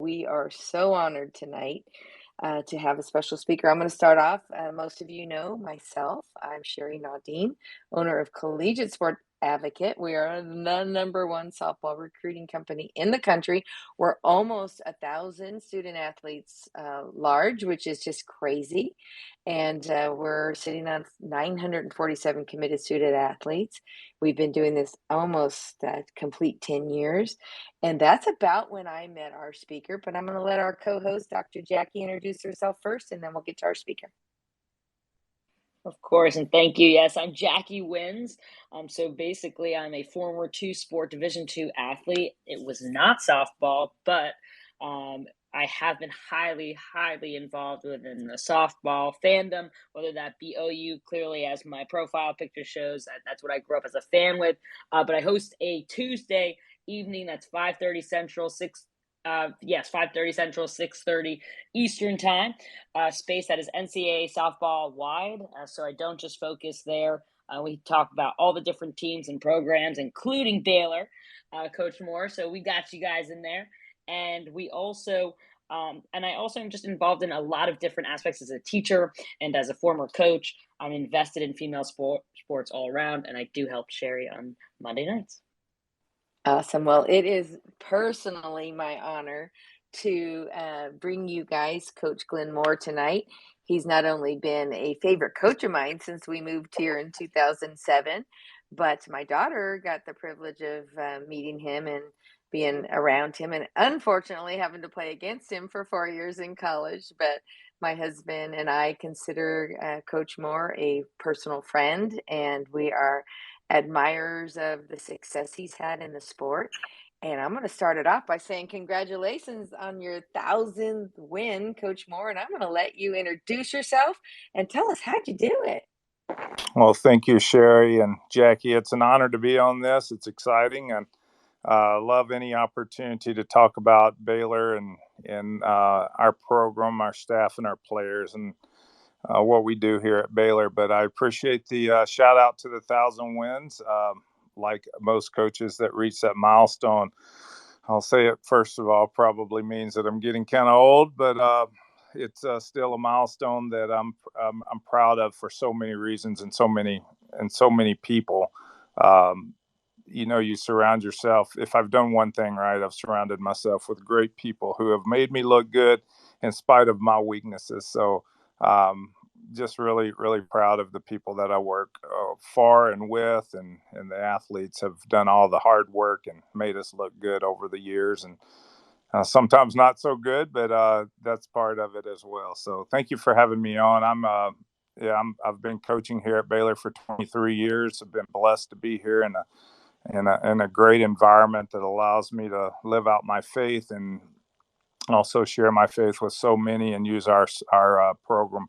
We are so honored tonight to have a special speaker. I'm going to start off. Most of you know myself. I'm Sherry Naudine, owner of Collegiate Sport Advocate. We are the number one softball recruiting company in the country. We're almost 1,000 student athletes large, which is just crazy. And we're sitting on 947 committed student athletes. We've been doing this almost complete 10 years. And that's about when I met our speaker, but I'm going to let our co-host, Dr. Jackie, introduce herself first, and then we'll get to our speaker. Of course, and thank you. Yes, I'm Jackie Winz. So basically, I'm a former two-sport Division II athlete. It was not softball, but I have been highly involved within the softball fandom, whether that be OU, clearly as my profile picture shows. That's what I grew up as a fan with. But I host a Tuesday evening that's 5:30 Central, 5:30 Central, 6:30 Eastern time, space that is NCAA softball wide. So I don't just focus there. We talk about all the different teams and programs, including Baylor, Coach Moore. So we got you guys in there. And we also, and I also am just involved in a lot of different aspects as a teacher and as a former coach. I'm invested in female sports all around, and I do help Sherry on Monday nights. Awesome. Well, it is personally my honor to bring you guys Coach Glenn Moore tonight. He's not only been a favorite coach of mine since we moved here in 2007, but my daughter got the privilege of meeting him and being around him, and unfortunately having to play against him for 4 years in college. But my husband and I consider Coach Moore a personal friend, and we are admirers of the success he's had in the sport. And I'm going to start it off by saying congratulations on your 1,000th win, Coach Moore. And I'm going to let you introduce yourself and tell us how'd you do it. Well, thank you, Sherry and Jackie. It's an honor to be on this. It's exciting, and love any opportunity to talk about Baylor and our program, our staff, and our players, and what we do here at Baylor. But I appreciate the shout out to the 1,000 wins. Like most coaches that reach that milestone, I'll say it first of all, probably means that I'm getting kind of old, but it's still a milestone that I'm proud of for so many reasons and so many people. You surround yourself. If I've done one thing right, I've surrounded myself with great people who have made me look good in spite of my weaknesses. So just really, really proud of the people that I work for and with, and the athletes have done all the hard work and made us look good over the years, and sometimes not so good, but that's part of it as well. So thank you for having me on. I've been coaching here at Baylor for 23 years. I've been blessed to be here in a great environment that allows me to live out my faith and also share my faith with so many, and use our program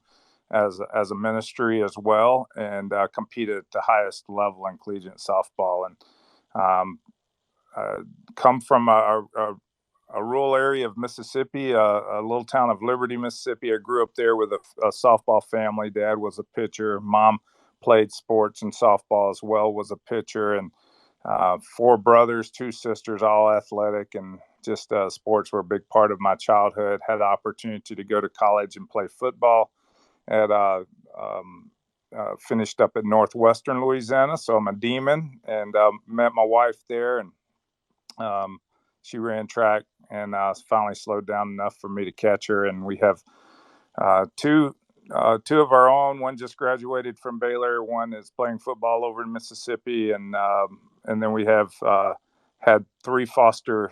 as a ministry as well, and compete at the highest level in collegiate softball. And come from a rural area of Mississippi, a little town of Liberty, Mississippi. I grew up there with a softball family. Dad was a pitcher. Mom played sports and softball as well, was a pitcher, and 4 brothers, 2 sisters, all athletic, and just sports were a big part of my childhood. Had the opportunity to go to college and play football finished up at Northwestern Louisiana, so I'm a Demon, and met my wife there, and she ran track, and finally slowed down enough for me to catch her. And we have two of our own. One just graduated from Baylor. One is playing football over in Mississippi, and then we have had 3 foster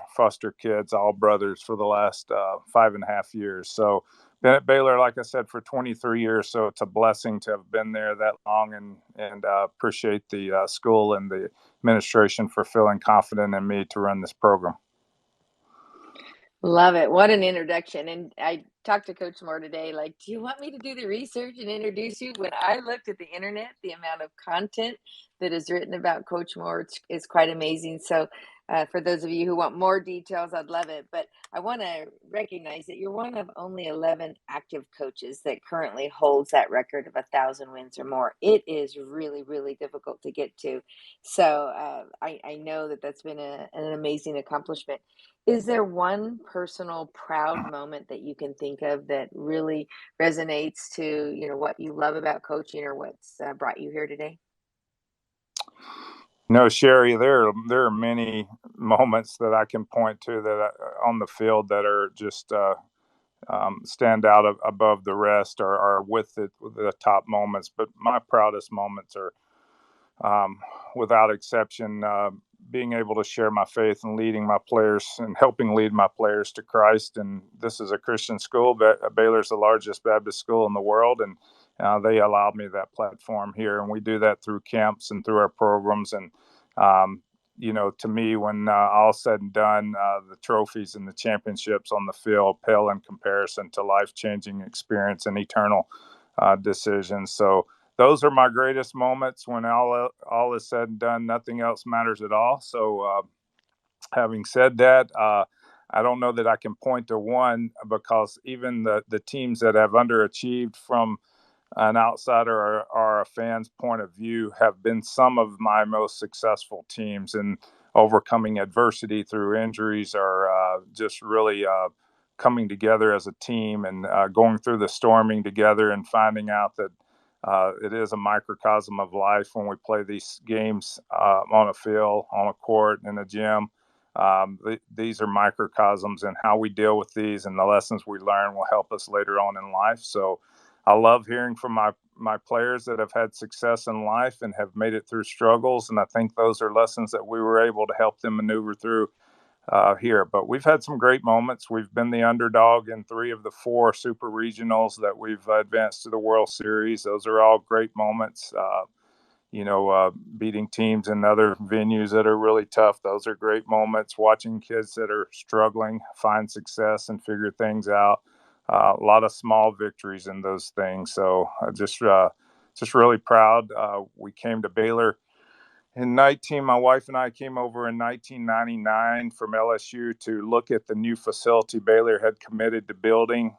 kids, all brothers, for the last 5.5 years. So been at Baylor, like I said, for 23 years. So it's a blessing to have been there that long, and appreciate the school and the administration for feeling confident in me to run this program. Love it. What an introduction. And I talked to Coach Moore today, like, do you want me to do the research and introduce you? When I looked at the internet, the amount of content that is written about Coach Moore is quite amazing. So For those of you who want more details, I'd love it. But I want to recognize that you're one of only 11 active coaches that currently holds that record of 1,000 wins or more. It is really, really difficult to get to. So I know that that's been an amazing accomplishment. Is there one personal proud moment that you can think of that really resonates to, what you love about coaching or what's brought you here today? No, Sherry, there are many moments that I can point to that on the field that are just stand out above the rest, or are with the top moments. But my proudest moments are, without exception, being able to share my faith and leading my players and helping lead my players to Christ. And this is a Christian school, but Baylor's the largest Baptist school in the world, and they allowed me that platform here. And we do that through camps and through our programs. And to me, when all's said and done, the trophies and the championships on the field pale in comparison to life-changing experience and eternal decisions. So those are my greatest moments. When all is said and done, nothing else matters at all. So having said that, I don't know that I can point to one, because even the teams that have underachieved from an outsider or a fan's point of view have been some of my most successful teams in overcoming adversity through injuries, or just really coming together as a team, and going through the storming together and finding out that it is a microcosm of life when we play these games on a field, on a court, in a gym. These are microcosms, and how we deal with these and the lessons we learn will help us later on in life. So I love hearing from my players that have had success in life and have made it through struggles. And I think those are lessons that we were able to help them maneuver through here. But we've had some great moments. We've been the underdog in 3 of the 4 super regionals that we've advanced to the World Series. Those are all great moments. Beating teams in other venues that are really tough. Those are great moments. Watching kids that are struggling find success and figure things out. A lot of small victories in those things. So just really proud. We came to Baylor in my wife and I came over in 1999 from LSU to look at the new facility Baylor had committed to building.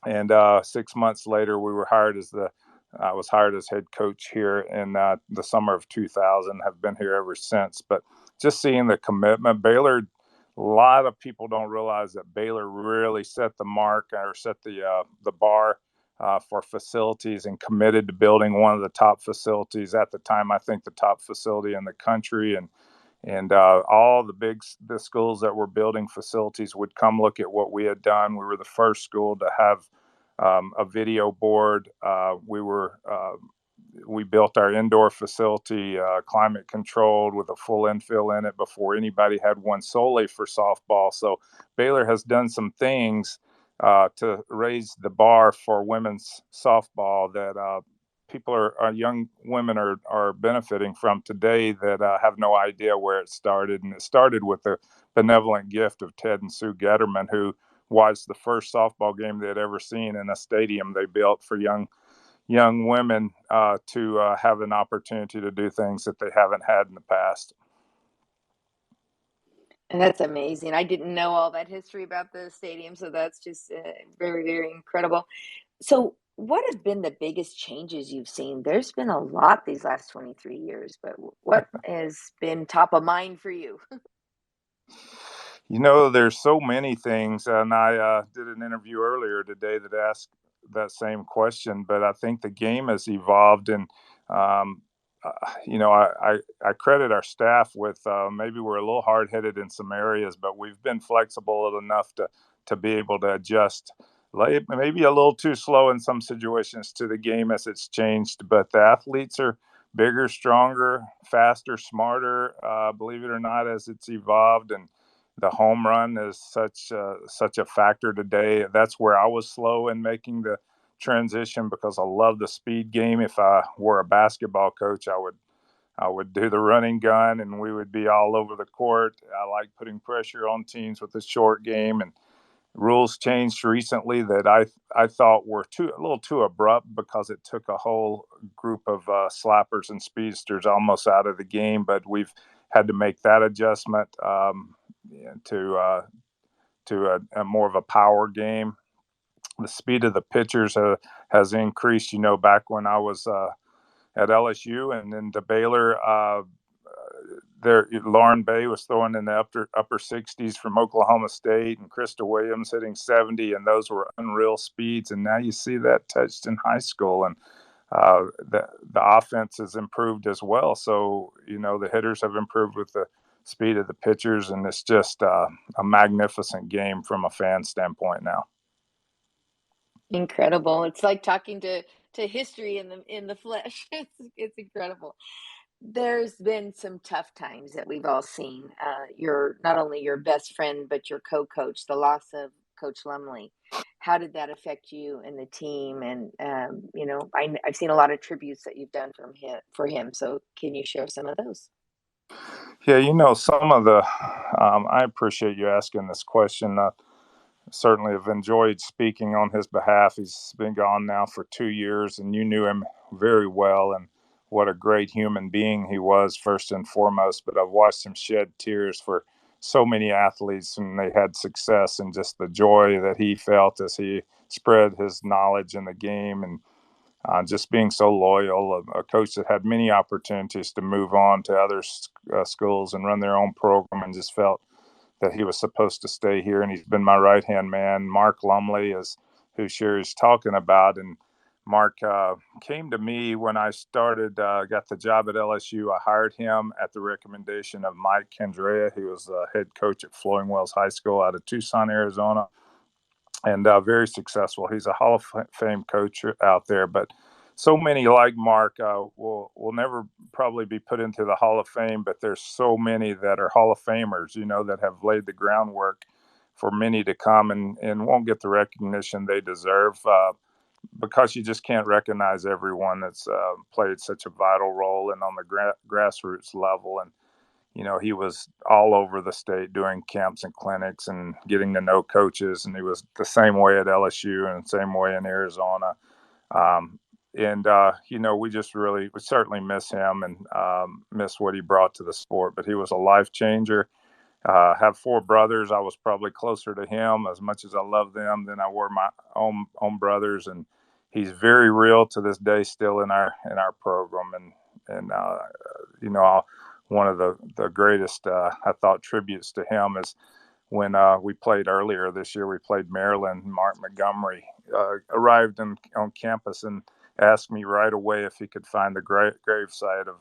And 6 months later, I was hired as head coach here in the summer of 2000. Have been here ever since. But just seeing the commitment, Baylor. A lot of people don't realize that Baylor really set the mark, or set the bar for facilities, and committed to building one of the top facilities at the time. I think the top facility in the country, and all the schools that were building facilities would come look at what we had done. We were the first school to have a video board. We built our indoor facility climate controlled with a full infill in it before anybody had one solely for softball. So Baylor has done some things to raise the bar for women's softball that young women are benefiting from today, that have no idea where it started. And it started with the benevolent gift of Ted and Sue Getterman, who watched the first softball game they had ever seen in a stadium they built for young women to have an opportunity to do things that they haven't had in the past. And that's amazing. I didn't know all that history about the stadium, so that's just very, very incredible. So, what have been the biggest changes you've seen? There's been a lot these last 23 years, but what has been top of mind for you? There's so many things, and I did an interview earlier today that asked that same question. But I think the game has evolved, and um, I credit our staff with maybe we're a little hard headed in some areas, but we've been flexible enough to be able to adjust. Maybe a little too slow in some situations to the game as it's changed, but the athletes are bigger, stronger, faster, smarter. Believe it or not, as it's evolved, and the home run is such a factor today. That's where I was slow in making the transition, because I love the speed game. If I were a basketball coach, I would do the running gun, and we would be all over the court. I like putting pressure on teams with the short game, and rules changed recently that I thought were a little too abrupt, because it took a whole group of slappers and speedsters almost out of the game. But we've had to make that adjustment to a more of a power game. The speed of the pitchers has increased. Back when I was at LSU and then to Baylor, there Lauren Bay was throwing in the upper 60s from Oklahoma State, and Krista Williams hitting 70, and those were unreal speeds. And now you see that touched in high school, and the offense has improved as well. So the hitters have improved with the speed of the pitchers, and it's just a magnificent game from a fan standpoint now. Incredible. It's like talking to history in the flesh. It's incredible. There's been some tough times that we've all seen. You're not only your best friend, but your co-coach, the loss of Coach Lumley. How did that affect you and the team? And I've seen a lot of tributes that you've done for him. So can you share some of those? Yeah, some of the. I appreciate you asking this question. Certainly have enjoyed speaking on his behalf. He's been gone now for 2 years, and you knew him very well, and what a great human being he was, first and foremost. But I've watched him shed tears for so many athletes when they had success, and just the joy that he felt as he spread his knowledge in the game, and just being so loyal. A coach that had many opportunities to move on to other schools and run their own program, and just felt that he was supposed to stay here. And he's been my right-hand man. Mark Lumley is who Sherry's talking about. And Mark came to me when I started, got the job at LSU. I hired him at the recommendation of Mike Kendrea, who was the head coach at Flowing Wells High School out of Tucson, Arizona, and very successful. He's a Hall of Fame coach out there, but so many like Mark will never probably be put into the Hall of Fame, but there's so many that are Hall of Famers, that have laid the groundwork for many to come and won't get the recognition they deserve because you just can't recognize everyone that's played such a vital role and on the grassroots level. And he was all over the state doing camps and clinics and getting to know coaches. And he was the same way at LSU and the same way in Arizona. We certainly miss him and miss what he brought to the sport. But he was a life changer. Have 4 brothers. I was probably closer to him as much as I love them than I were my own brothers. And he's very real to this day, still in our program. One of the greatest, I thought, tributes to him is when we played earlier this year. We played Maryland. Mark Montgomery arrived on campus and asked me right away if he could find the gravesite of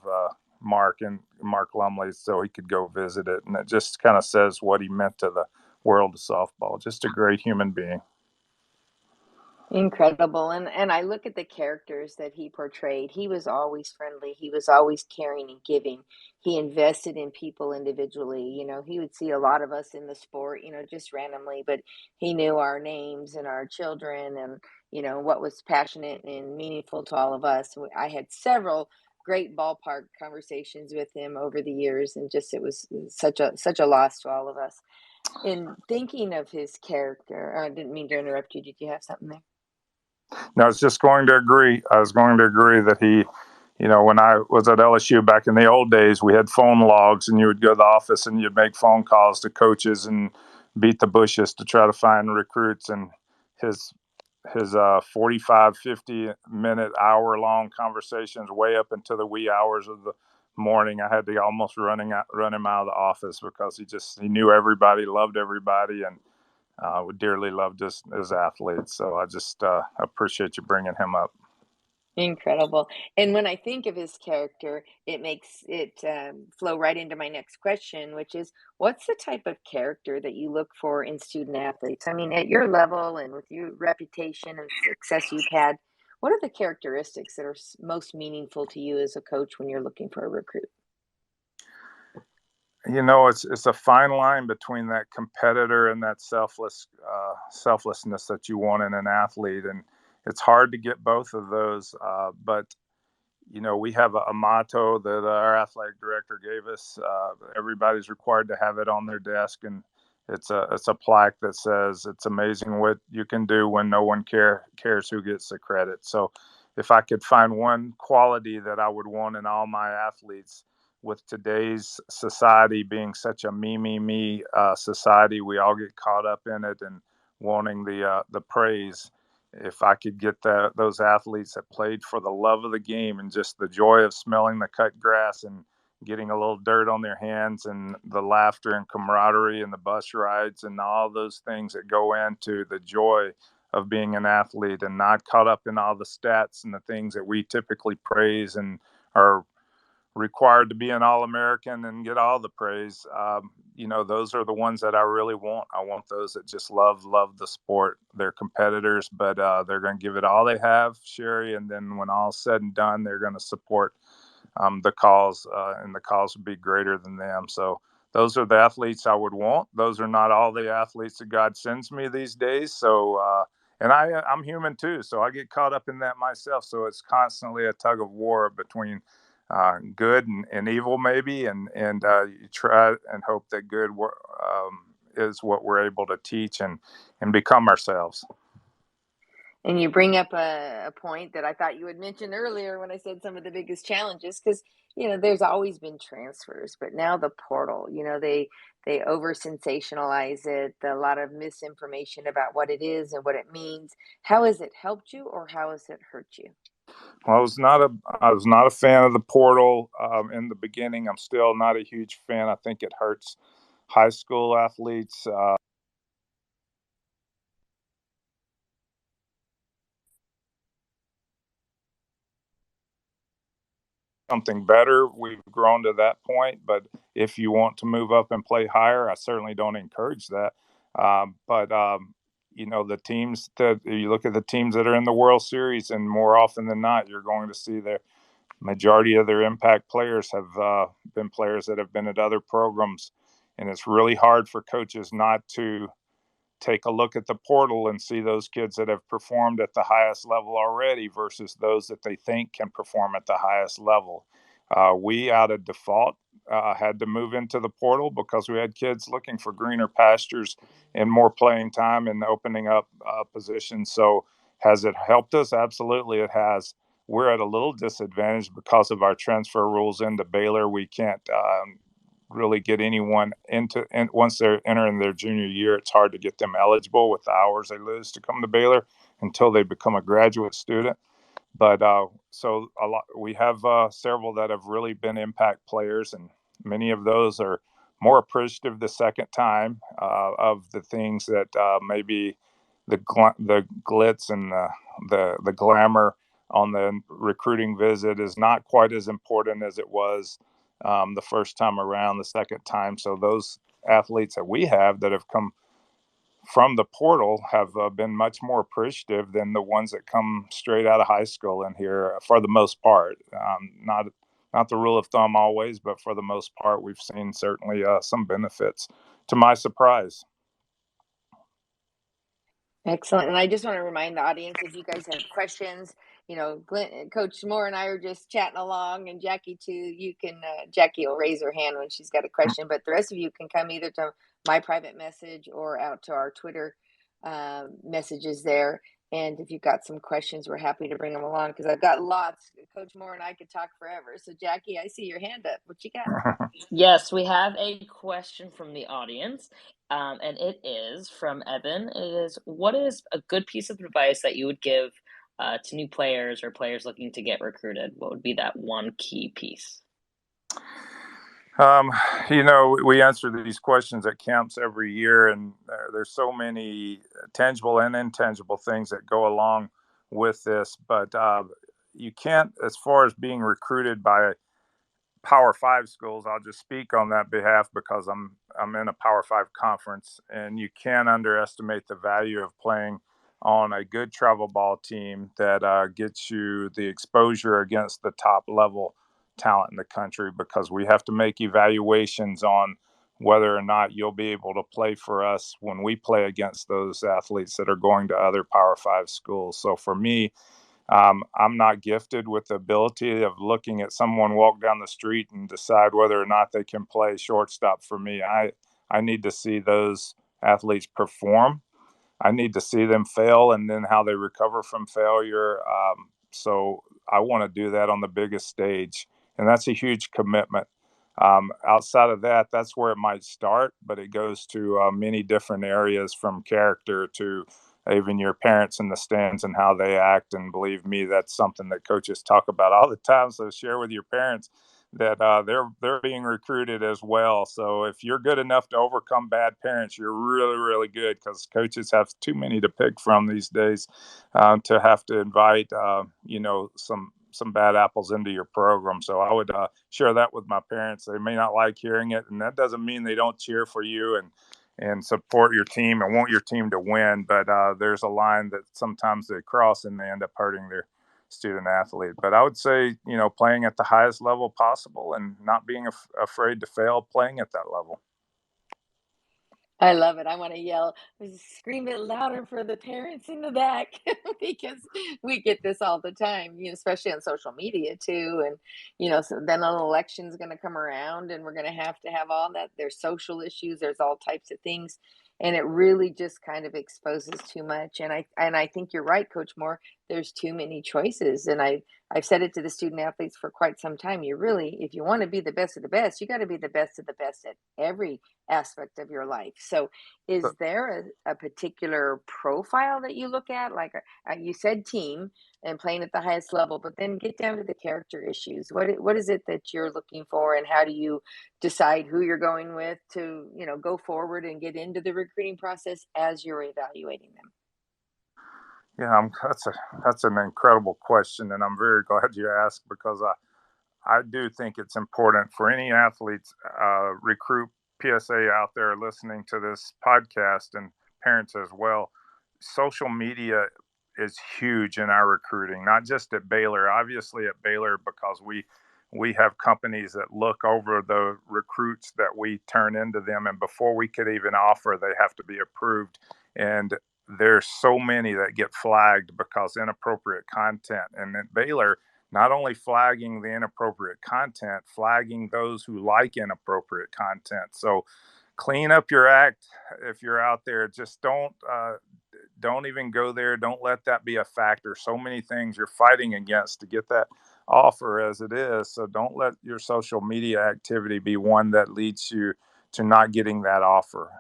Mark Lumley so he could go visit it. And it just kind of says what he meant to the world of softball. Just a great human being. Incredible. And I look at the characters that he portrayed. He was always friendly. He was always caring and giving. He invested in people individually. He would see a lot of us in the sport, just randomly, but he knew our names and our children and, what was passionate and meaningful to all of us. I had several great ballpark conversations with him over the years, and just it was such a loss to all of us. In thinking of his character, I didn't mean to interrupt you. Did you have something there? No, I was just going to agree. I was going to agree that he, when I was at LSU back in the old days, we had phone logs, and you would go to the office and you'd make phone calls to coaches and beat the bushes to try to find recruits. And his 45, 50-minute, hour-long conversations way up into the wee hours of the morning, I had to almost run him out of the office because he knew everybody, loved everybody, and we dearly loved his athletes. So I just appreciate you bringing him up. Incredible. And when I think of his character, it makes it flow right into my next question, which is, what's the type of character that you look for in student athletes? I mean, at your level and with your reputation and success you've had, what are the characteristics that are most meaningful to you as a coach when you're looking for a recruit? It's a fine line between that competitor and that selflessness that you want in an athlete, and it's hard to get both of those. But we have a motto that our athletic director gave us. Everybody's required to have it on their desk, and it's a plaque that says, "It's amazing what you can do when no one cares who gets the credit." So, if I could find one quality that I would want in all my athletes, with today's society being such a me society, we all get caught up in it and wanting the praise. If I could get those athletes that played for the love of the game and just the joy of smelling the cut grass and getting a little dirt on their hands and the laughter and camaraderie and the bus rides and all those things that go into the joy of being an athlete, and not caught up in all the stats and the things that we typically praise and are required to be an All-American and get all the praise. Those are the ones that I really want. I want those that just love the sport. They're competitors, but they're going to give it all they have, Sherry. And then when all's said and done, they're going to support the cause, and the cause would be greater than them. So those are the athletes I would want. Those are not all the athletes that God sends me these days. So, and I'm human too, so I get caught up in that myself. So it's constantly a tug of war between good and evil, maybe, and you try and hope that good is what we're able to teach and become ourselves. And you bring up a point that I thought you would mention earlier when I said some of the biggest challenges, because there's always been transfers, but now the portal, they over sensationalize it, a lot of misinformation about what it is and what it means. How has it helped you, or how has it hurt you? Well, I was not a fan of the portal in the beginning. I'm still not a huge fan. I think it hurts high school athletes. Something better. We've grown to that point, but if you want to move up and play higher, I certainly don't encourage that. But the teams that you look at, the teams that are in the World Series, and more often than not, you're going to see the majority of their impact players have been players that have been at other programs, and it's really hard for coaches not to take a look at the portal and see those kids that have performed at the highest level already versus those that they think can perform at the highest level. We, out of default, had to move into the portal because we had kids looking for greener pastures and more playing time and opening up positions. So, has it helped us? Absolutely, it has. We're at a little disadvantage because of our transfer rules into Baylor. We can't really get anyone into, and once they're entering their junior year, it's hard to get them eligible with the hours they lose to come to Baylor until they become a graduate student. But so a lot, we have several that have really been impact players, and many of those are more appreciative the second time of the things that maybe the glitz and the glamour on the recruiting visit is not quite as important as it was the first time around, the second time. So those athletes that we have that have come from the portal have been much more appreciative than the ones that come straight out of high school in here, for the most part. Not the rule of thumb always, but for the most part, we've seen certainly some benefits, to my surprise. Excellent. And I just want to remind the audience, if you guys have questions, Coach Moore and I are just chatting along, and Jackie too. You can, Jackie will raise her hand when she's got a question, but the rest of you can come either to my private message or out to our Twitter messages there. And if you've got some questions, we're happy to bring them along, because I've got lots. Coach Moore and I could talk forever. So Jackie, I see your hand up. What you got? Yes, we have a question from the audience, and it is from Evan. It is, what is a good piece of advice that you would give to new players or players looking to get recruited? What would be that one key piece? We answer these questions at camps every year, and there's so many tangible and intangible things that go along with this. But you can't, as far as being recruited by Power Five schools, I'll just speak on that behalf because I'm in a Power Five conference, and you can't underestimate the value of playing on a good travel ball team that gets you the exposure against the top level talent in the country, because we have to make evaluations on whether or not you'll be able to play for us when we play against those athletes that are going to other Power Five schools. So for me, I'm not gifted with the ability of looking at someone walk down the street and decide whether or not they can play shortstop for me. I need to see those athletes perform. I need to see them fail and then how they recover from failure. So I want to do that on the biggest stage. And that's a huge commitment. Outside of that, that's where it might start, but it goes to many different areas, from character to even your parents in the stands and how they act. And believe me, that's something that coaches talk about all the time. So share with your parents that they're being recruited as well. So if you're good enough to overcome bad parents, you're really, really good, because coaches have too many to pick from these days, to have to invite some bad apples into your program. So I would share that with my parents. They may not like hearing it, and that doesn't mean they don't cheer for you and support your team and want your team to win. But there's a line that sometimes they cross and they end up hurting their student athlete. But I would say, playing at the highest level possible and not being afraid to fail playing at that level. I love it. I want to yell, scream it louder for the parents in the back because we get this all the time, especially on social media too. And, so then an election's going to come around and we're going to have all that. There's social issues, there's all types of things. And it really just kind of exposes too much. And I think you're right, Coach Moore. There's too many choices. And I've said it to the student athletes for quite some time. If you want to be the best of the best, you got to be the best of the best at every aspect of your life. So, is there a particular profile that you look at? Like you said, team and playing at the highest level, but then get down to the character issues. What is it that you're looking for, and how do you decide who you're going with to go forward and get into the recruiting process as you're evaluating them? Yeah, that's an incredible question, and I'm very glad you asked, because I do think it's important for any athletes, recruit PSA out there listening to this podcast, and parents as well. Social media is huge in our recruiting, not just at Baylor. Obviously at Baylor, because we have companies that look over the recruits that we turn into them, and before we could even offer, they have to be approved. And there's so many that get flagged because inappropriate content. And at Baylor, not only flagging the inappropriate content, flagging those who like inappropriate content. So clean up your act if you're out there. Just don't even go there. Don't let that be a factor. So many things you're fighting against to get that offer as it is. So don't let your social media activity be one that leads you to not getting that offer.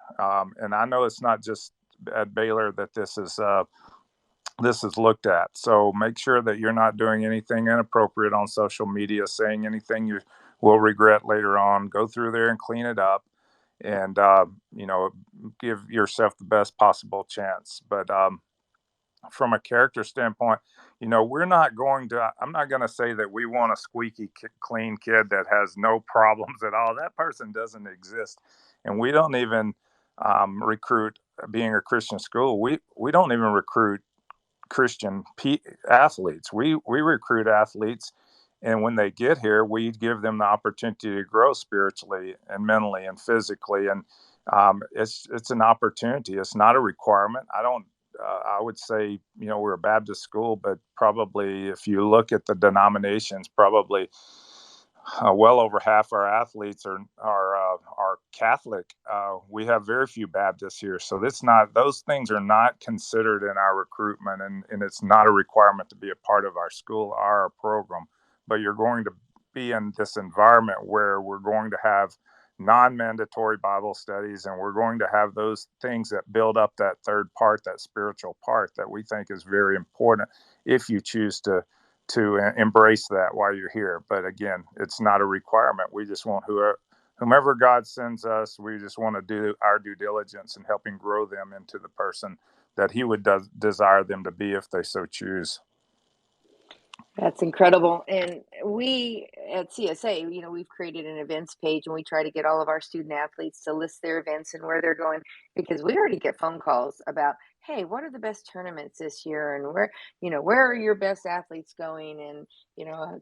And I know it's not just at Baylor that this is looked at. So make sure that you're not doing anything inappropriate on social media, saying anything you will regret later on. Go through there and clean it up, and give yourself the best possible chance. But from a character standpoint, we're not going to. I'm not going to say that we want a squeaky clean kid that has no problems at all. That person doesn't exist, and we don't even recruit. Being a Christian school, we don't even recruit Christian athletes. We recruit athletes, and when they get here, we give them the opportunity to grow spiritually and mentally and physically. And it's an opportunity. It's not a requirement. I would say, we're a Baptist school, but probably if you look at the denominations, probably well over half our athletes are Catholic. We have very few Baptists here, so those things are not considered in our recruitment, and it's not a requirement to be a part of our school or our program. But you're going to be in this environment where we're going to have non-mandatory Bible studies, and we're going to have those things that build up that third part, that spiritual part that we think is very important if you choose to embrace that while you're here. But again, it's not a requirement. We just want whomever God sends us, we just want to do our due diligence in helping grow them into the person that He would desire them to be if they so choose. That's incredible. And we at CSA, we've created an events page and we try to get all of our student athletes to list their events and where they're going, because we already get phone calls about, hey, what are the best tournaments this year? And where are your best athletes going? And,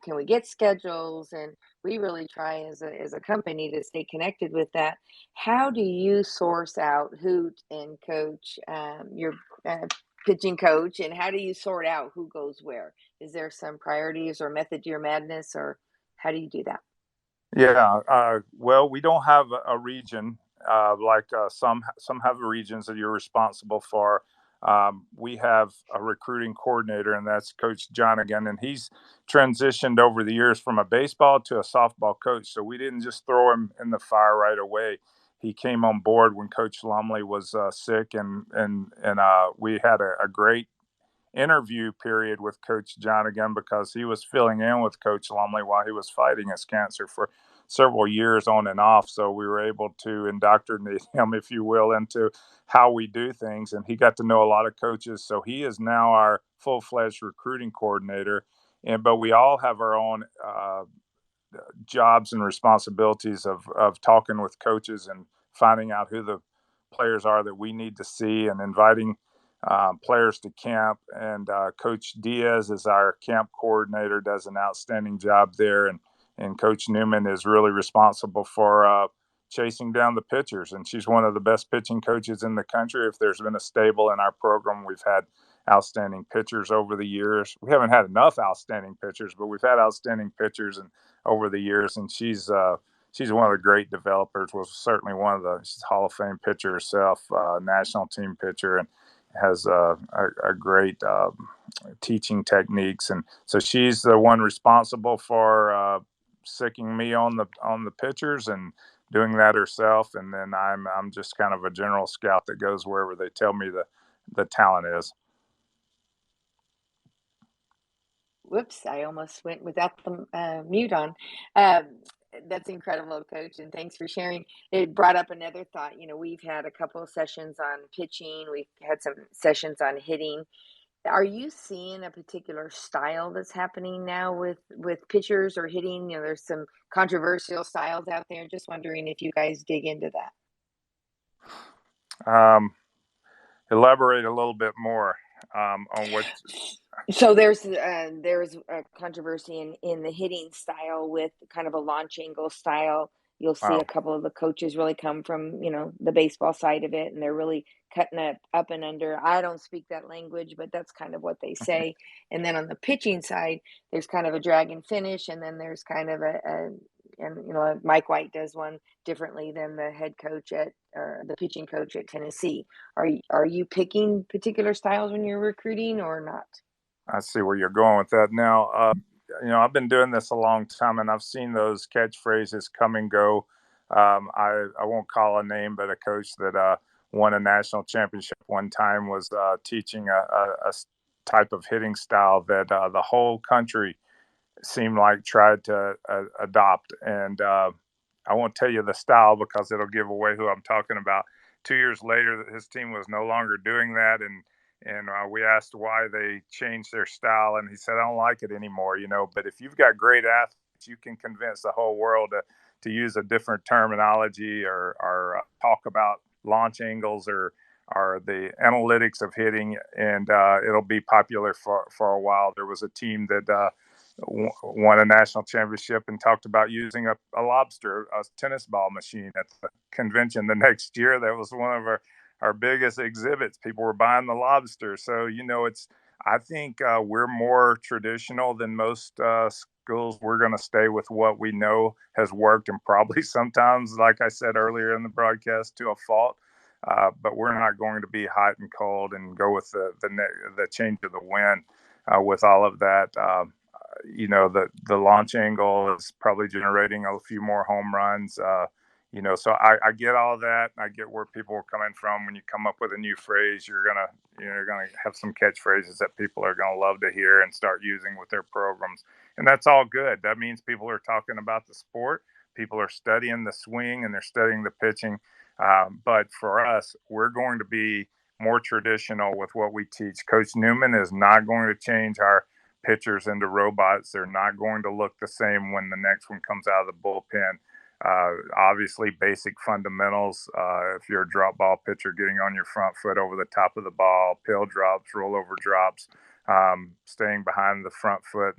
can we get schedules? And we really try as a company to stay connected with that. How do you source out who and coach your uh, pitching coach, and how do you sort out who goes where? Is there some priorities or method to your madness, or how do you do that? Yeah, well, we don't have a region like some have regions that you're responsible for. we have a recruiting coordinator, and that's Coach Jonigan, and he's transitioned over the years from a baseball to a softball coach. So we didn't just throw him in the fire right away. He came on board when Coach Lumley was sick, and we had a great interview period with Coach John again because he was filling in with Coach Lumley while he was fighting his cancer for several years on and off. So we were able to indoctrinate him, if you will, into how we do things. And he got to know a lot of coaches. So he is now our full-fledged recruiting coordinator. But we all have our own jobs and responsibilities of talking with coaches and finding out who the players are that we need to see and inviting players to camp. And Coach Diaz is our camp coordinator, does an outstanding job there. And Coach Newman is really responsible for chasing down the pitchers. And she's one of the best pitching coaches in the country. If there's been a stable in our program, we've had outstanding pitchers over the years. We haven't had enough outstanding pitchers, but we've had outstanding pitchers and over the years. And she's one of the great developers. Was certainly one of the she's Hall of Fame pitcher herself, national team pitcher, and has a great teaching techniques. And so she's the one responsible for sicking me on the pitchers and doing that herself. And then I'm just kind of a general scout that goes wherever they tell me the talent is. Whoops, I almost went without the mute on. That's incredible, Coach, and thanks for sharing. It brought up another thought. You know, we've had a couple of sessions on pitching. We've had some sessions on hitting. Are you seeing a particular style that's happening now with pitchers or hitting? You know, there's some controversial styles out there. Just wondering if you guys dig into that. Elaborate a little bit more on what. So there's a controversy in the hitting style with kind of a launch angle style. You'll see a couple of the coaches really come from, you know, the baseball side of it, and they're really cutting it up and under. I don't speak that language, but that's kind of what they say. And then on the pitching side, there's kind of a drag and finish, and then there's kind of and you know, Mike White does one differently than the head coach or the pitching coach at Tennessee. Are you picking particular styles when you're recruiting or not? I see where you're going with that. Now, you know, I've been doing this a long time, and I've seen those catchphrases come and go. I won't call a name, but a coach that won a national championship one time was teaching a type of hitting style that the whole country seemed like tried to adopt. And I won't tell you the style because it'll give away who I'm talking about. 2 years later, his team was no longer doing that, and we asked why they changed their style, and he said, "I don't like it anymore." You know, but if you've got great athletes, you can convince the whole world to use a different terminology or talk about launch angles or the analytics of hitting, and it'll be popular for a while. There was a team that won a national championship and talked about using a lobster, a tennis ball machine at the convention the next year. That was one of our biggest exhibits. People were buying the lobster. So, you know, I think we're more traditional than most schools. We're going to stay with what we know has worked, and probably sometimes, like I said earlier in the broadcast, to a fault. But we're not going to be hot and cold and go with the change of the wind with all of that. You know, the launch angle is probably generating a few more home runs. You know, so I get all that. I get where people are coming from. When you come up with a new phrase, you're gonna have some catchphrases that people are gonna love to hear and start using with their programs, and that's all good. That means people are talking about the sport. People are studying the swing and they're studying the pitching. But for us, we're going to be more traditional with what we teach. Coach Newman is not going to change our pitchers into robots. They're not going to look the same when the next one comes out of the bullpen. Obviously, basic fundamentals. If you're a drop ball pitcher, getting on your front foot over the top of the ball, pill drops, rollover drops, staying behind the front foot,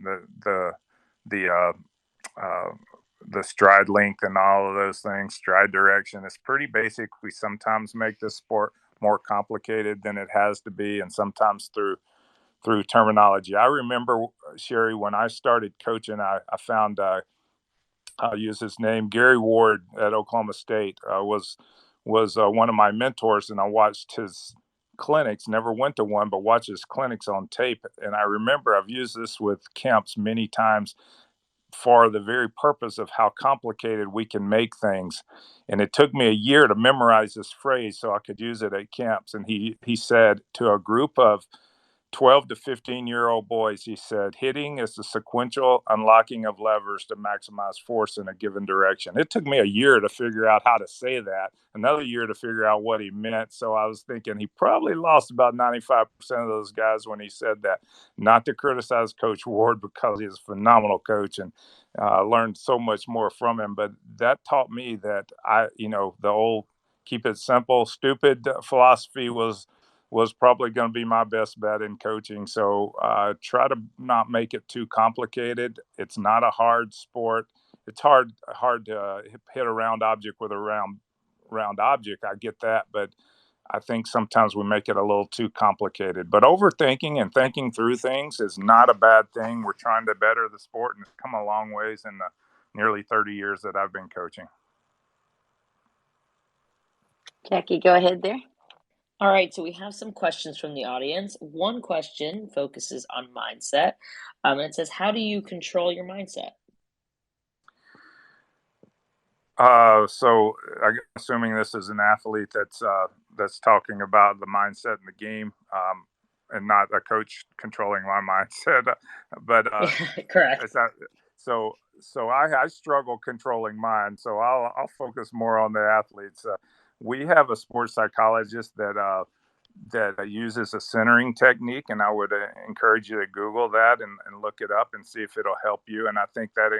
the stride length, and all of those things. Stride direction is pretty basic. We sometimes make this sport more complicated than it has to be, and sometimes through terminology. I remember, Sherry, when I started coaching, I found, I'll use his name, Gary Ward at Oklahoma State was one of my mentors, and I watched his clinics, never went to one, but watch his clinics on tape. And I remember I've used this with camps many times for the very purpose of how complicated we can make things. And it took me a year to memorize this phrase so I could use it at camps. And he said to a group of 12 to 15-year-old boys, he said, hitting is the sequential unlocking of levers to maximize force in a given direction. It took me a year to figure out how to say that, another year to figure out what he meant. So I was thinking he probably lost about 95% of those guys when he said that. Not to criticize Coach Ward, because he's a phenomenal coach, and learned so much more from him. But that taught me that the old keep it simple, stupid philosophy was probably going to be my best bet in coaching. So try to not make it too complicated. It's not a hard sport. It's hard to hit a round object with a round object. I get that, but I think sometimes we make it a little too complicated. But overthinking and thinking through things is not a bad thing. We're trying to better the sport, and it's come a long ways in the nearly 30 years that I've been coaching. Jackie, go ahead there. All right, so we have some questions from the audience. One question focuses on mindset, and it says, how do you control your mindset? So I'm assuming this is an athlete that's talking about the mindset in the game, and not a coach controlling my mindset. But correct. So I struggle controlling mine. So I'll focus more on the athletes. We have a sports psychologist that uses a centering technique, and I would encourage you to Google that and look it up and see if it'll help you. And I think that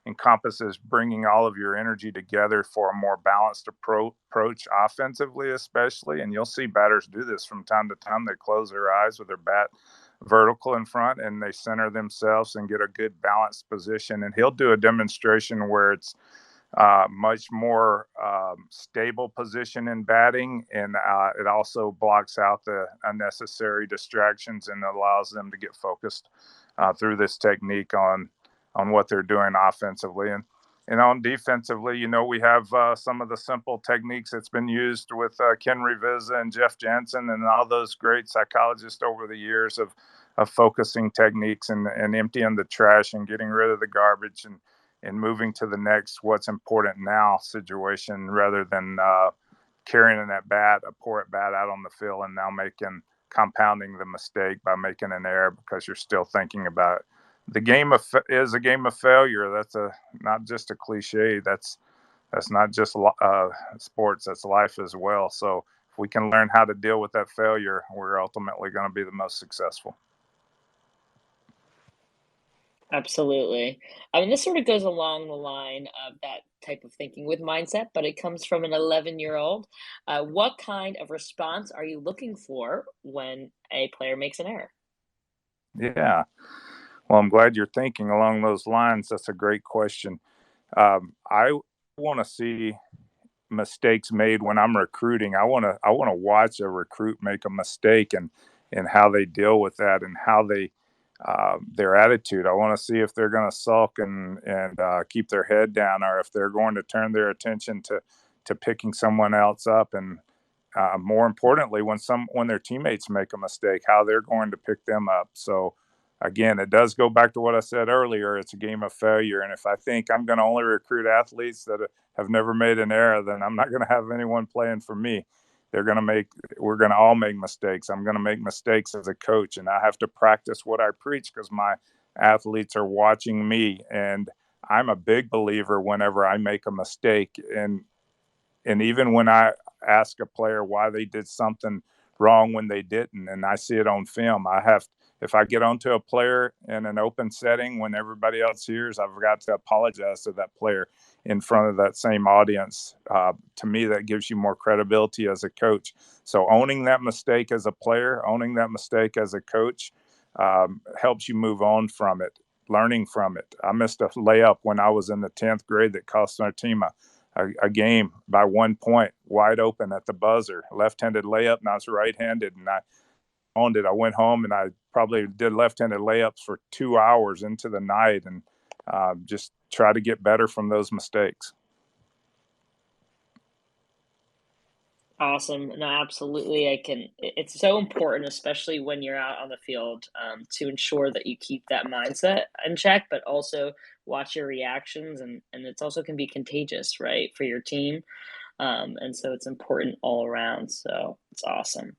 encompasses bringing all of your energy together for a more balanced approach offensively, especially. And you'll see batters do this from time to time. They close their eyes with their bat vertical in front, and they center themselves and get a good balanced position. And he'll do a demonstration where it's much more stable position in batting, and it also blocks out the unnecessary distractions and allows them to get focused through this technique on what they're doing offensively. And on defensively, we have some of the simple techniques that's been used with Ken Revisa and Jeff Jansen and all those great psychologists over the years of focusing techniques and emptying the trash and getting rid of the garbage and moving to the next what's important now situation, rather than carrying a poor at bat out on the field and now compounding the mistake by making an error because you're still thinking about it. The game is a game of failure. That's not just a cliche. That's not just sports. That's life as well. So if we can learn how to deal with that failure, we're ultimately going to be the most successful. Absolutely. I mean, this sort of goes along the line of that type of thinking with mindset, but it comes from an 11-year-old. What kind of response are you looking for when a player makes an error? Yeah. Well, I'm glad you're thinking along those lines. That's a great question. I want to see mistakes made when I'm recruiting. I want to watch a recruit make a mistake and how they deal with that and how their attitude. I want to see if they're going to sulk and keep their head down, or if they're going to turn their attention to picking someone else up, and more importantly, when their teammates make a mistake, how they're going to pick them up. So again, it does go back to what I said earlier. It's a game of failure. And if I think I'm going to only recruit athletes that have never made an error, then I'm not going to have anyone playing for me. We're going to all make mistakes. I'm going to make mistakes as a coach, and I have to practice what I preach because my athletes are watching me. And I'm a big believer whenever I make a mistake. And even when I ask a player why they did something wrong when they didn't, and I see it on film, if I get onto a player in an open setting when everybody else hears, I've got to apologize to that player in front of that same audience. To me, that gives you more credibility as a coach. So owning that mistake as a player, owning that mistake as a coach, helps you move on from it, learning from it. I missed a layup when I was in the 10th grade that cost our team a game by 1 point, wide open at the buzzer, left-handed layup, and I was right-handed, and I owned it. I went home and I probably did left-handed layups for 2 hours into the night, and just try to get better from those mistakes. Awesome. No, absolutely. It's so important, especially when you're out on the field, to ensure that you keep that mindset in check, but also watch your reactions. And it's also can be contagious, right, for your team. And so it's important all around. So it's awesome.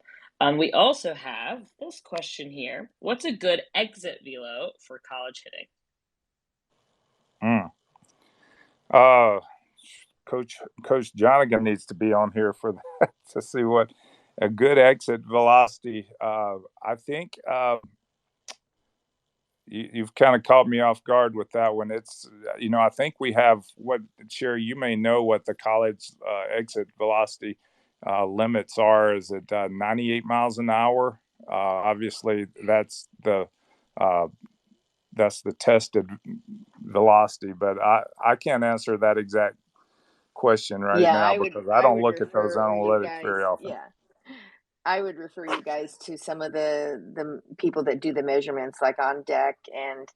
We also have this question here. What's a good exit velo for college hitting? Mm. Uh, Coach Jonigan needs to be on here for that to see what a good exit velocity. I think you've kind of caught me off guard with that one. It's I think we have what Sherry, you may know what the college exit velocity limits are. Is it 98 miles an hour? Obviously, uh, that's the tested velocity, but I can't answer that exact question right Yeah, now I would because I I don't would look at those refer you analytics guys, very often. yeah. I would refer you guys to some of the people that do the measurements, like On Deck, and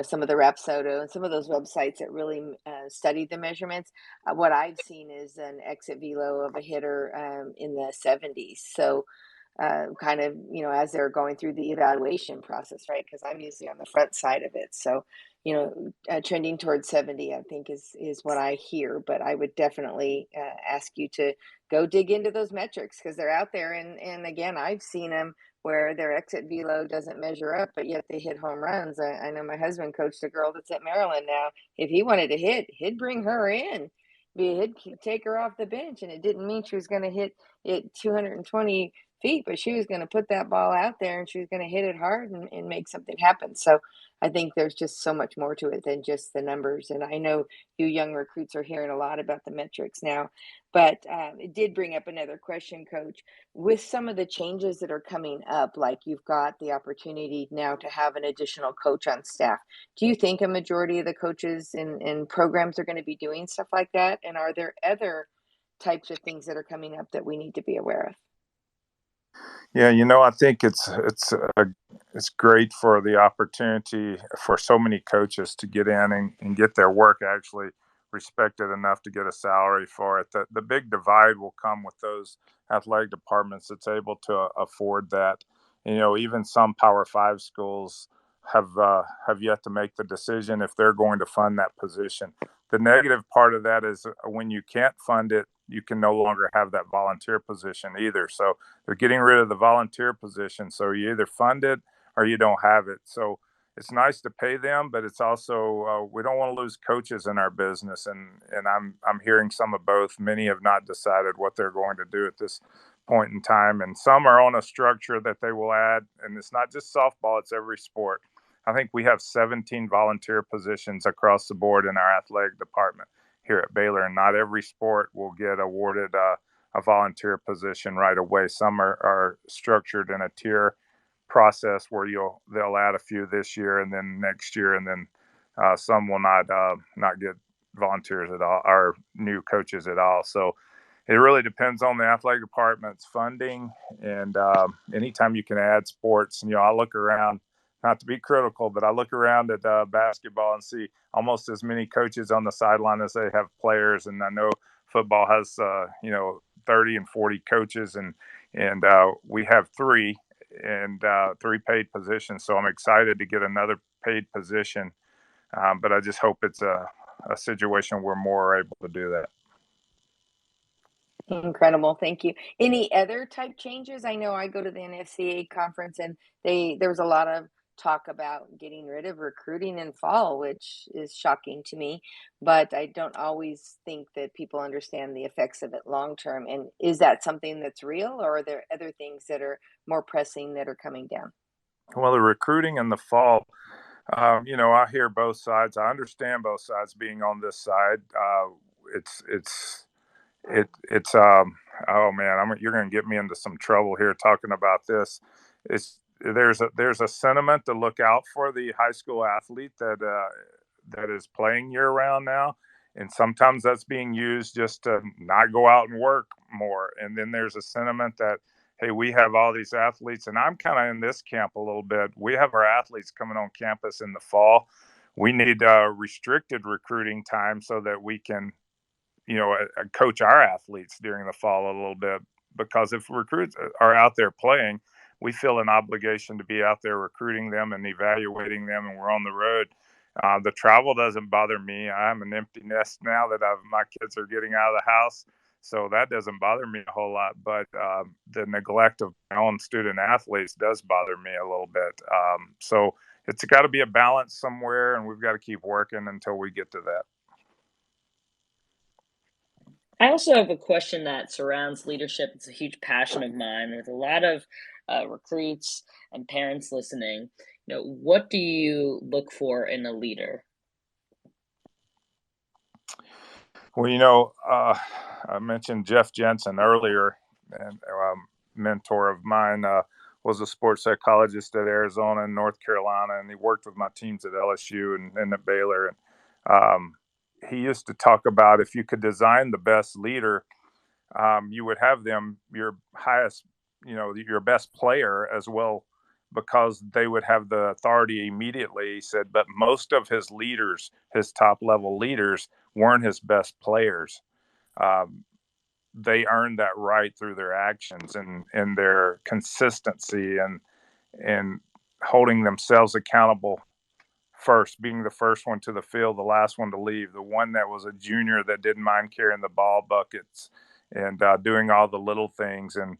some of the Rapsodo and some of those websites that really study the measurements. What I've seen is an exit velo of a hitter in the 70s. So kind of, as they're going through the evaluation process, right? Because I'm usually on the front side of it. So, trending towards 70, I think is what I hear. But I would definitely ask you to go dig into those metrics because they're out there. And again, I've seen them where their exit velo doesn't measure up, but yet they hit home runs. I know my husband coached a girl that's at Maryland now. If he wanted to hit, he'd bring her in. He'd take her off the bench, and it didn't mean she was going to hit it 220 feet, but she was going to put that ball out there and she was going to hit it hard and make something happen. So I think there's just so much more to it than just the numbers. And I know you young recruits are hearing a lot about the metrics now, but it did bring up another question, Coach. With some of the changes that are coming up, like you've got the opportunity now to have an additional coach on staff, do you think a majority of the coaches in programs are going to be doing stuff like that? And are there other types of things that are coming up that we need to be aware of? Yeah, I think it's great for the opportunity for so many coaches to get in and get their work actually respected enough to get a salary for it. The big divide will come with those athletic departments that's able to afford that. Even some Power Five schools have yet to make the decision if they're going to fund that position. The negative part of that is when you can't fund it, you can no longer have that volunteer position either. So they're getting rid of the volunteer position. So you either fund it or you don't have it. So it's nice to pay them, but it's also we don't want to lose coaches in our business. And I'm hearing some of both. Many have not decided what they're going to do at this point in time, and some are on a structure that they will add. And it's not just softball; it's every sport. I think we have 17 volunteer positions across the board in our athletic department here at Baylor, and not every sport will get awarded a volunteer position right away. Some are structured in a tier process where they'll add a few this year and then next year, and then some will not get volunteers at all or new coaches at all. So it really depends on the athletic department's funding, and anytime you can add sports. I look around, not to be critical, but I look around at basketball and see almost as many coaches on the sideline as they have players. And I know football has 30 and 40 coaches, and we have three paid positions. So I'm excited to get another paid position, but I just hope it's a situation where more are able to do that. Incredible. Thank you. Any other type changes? I know I go to the NFCA conference and there was a lot of talk about getting rid of recruiting in fall, which is shocking to me, but I don't always think that people understand the effects of it long term. And is that something that's real, or are there other things that are more pressing that are coming down? Well, the recruiting in the fall, I hear both sides. I understand both sides being on this side. It's it's oh man, you're going to get me into some trouble here talking about this. It's there's a sentiment to look out for the high school athlete that is playing year round now, and sometimes that's being used just to not go out and work more. And then there's a sentiment that, hey, we have all these athletes, and I'm kind of in this camp a little bit. We have our athletes coming on campus in the fall. We need restricted recruiting time so that we can coach our athletes during the fall a little bit because if recruits are out there playing, we feel an obligation to be out there recruiting them and evaluating them, and we're on the road. The travel doesn't bother me. I'm an empty nest now that my kids are getting out of the house, so that doesn't bother me a whole lot. But the neglect of my own student athletes does bother me a little bit. So it's got to be a balance somewhere, and we've got to keep working until we get to that. I also have a question that surrounds leadership. It's a huge passion of mine. There's a lot of recruits and parents listening. What do you look for in a leader? Well, I mentioned Jeff Jensen earlier, and mentor of mine, was a sports psychologist at Arizona and North Carolina, and he worked with my teams at LSU and at Baylor. And he used to talk about if you could design the best leader, you would have them your highest, your best player as well, because they would have the authority immediately. He said, but most of his leaders, his top level leaders, weren't his best players. They earned that right through their actions and their consistency and holding themselves accountable first, being the first one to the field, the last one to leave, the one that was a junior that didn't mind carrying the ball buckets and doing all the little things and